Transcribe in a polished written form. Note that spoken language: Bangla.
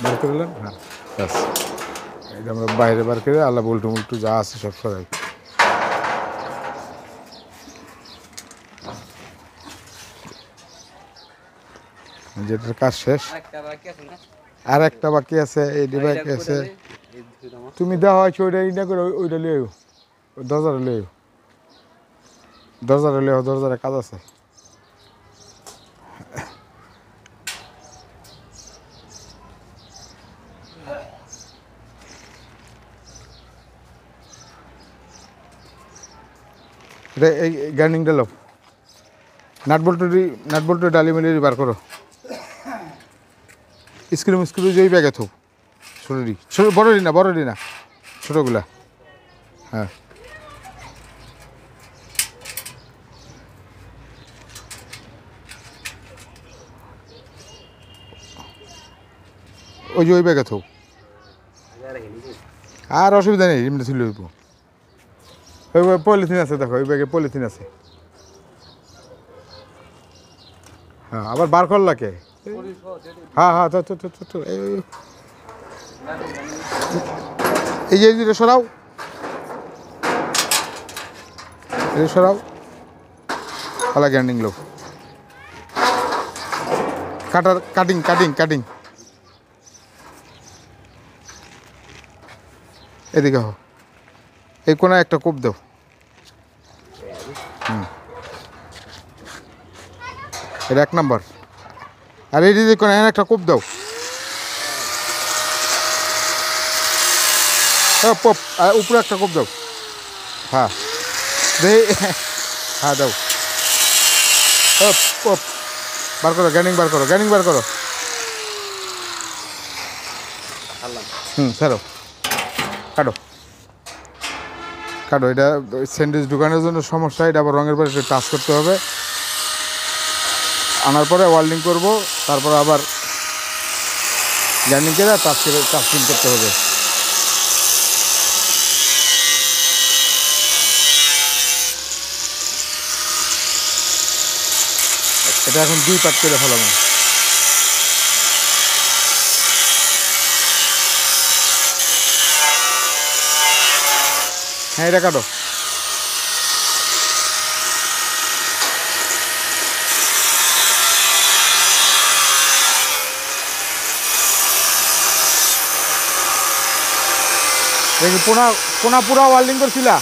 বার করলেন, হ্যাঁ ব্যাস। এটা আমরা বাইরে বার করে আল্লাহ বল্টু মুল্টু যা আছে সব সরাই। যেটার কাজ শেষ, আর একটা বাকি আছে, এই বাকি আছে। তুমি দেওয়া হয়েছে ওইটা ইটা করে ওইটা লিয়ে দরজাটা লিয়ে দরজার কাজ আছে। এটা এই গার্নিংটা লো, নাট বল্টু ডালি মিলি বার করো। স্ক্রু যেই ব্যাগে থো, ছোট বড় না ছোটোগুলা, হ্যাঁ। ওই যে ওই ব্যাগে থো, আর অসুবিধা নেই, এমনি ছিল ওই পলিথিন আছে, দেখো ওই ব্যাগে পলিথিন আছে। হ্যাঁ আবার বার করলা কে? হ্যাঁ হ্যাঁ তো এই যে এটা সরাও, এটা সরাও, পালা গ্যান্ডিং লোক কাটিং এদিকে হো, এই কোনায় একটা কোপ দাও। এটা 1 নাম্বার। আর এই দিকে কোনায় একটা কোপ দাও। পপ উপরে একটা কোপ দাও। হ্যাঁ হ্যাঁ দাও। পপ বার করো, গ্যানিং বার করো। ছাড়ো, কাটো। এটা স্যান্ডউইচ ঢুকানোর জন্য সমস্যা, এটা আবার রঙের পরে টাচ করতে হবে, আনার পরে ওয়েল্ডিং করব, তারপর আবার গ্যানিং করে টাচিং করতে হবে। এটা এখন 2 পার্ট করে ফেলাম। হ্যাঁ এটা কাটো। দেখি পোনা পুরা ওয়েল্ডিং করছিলা?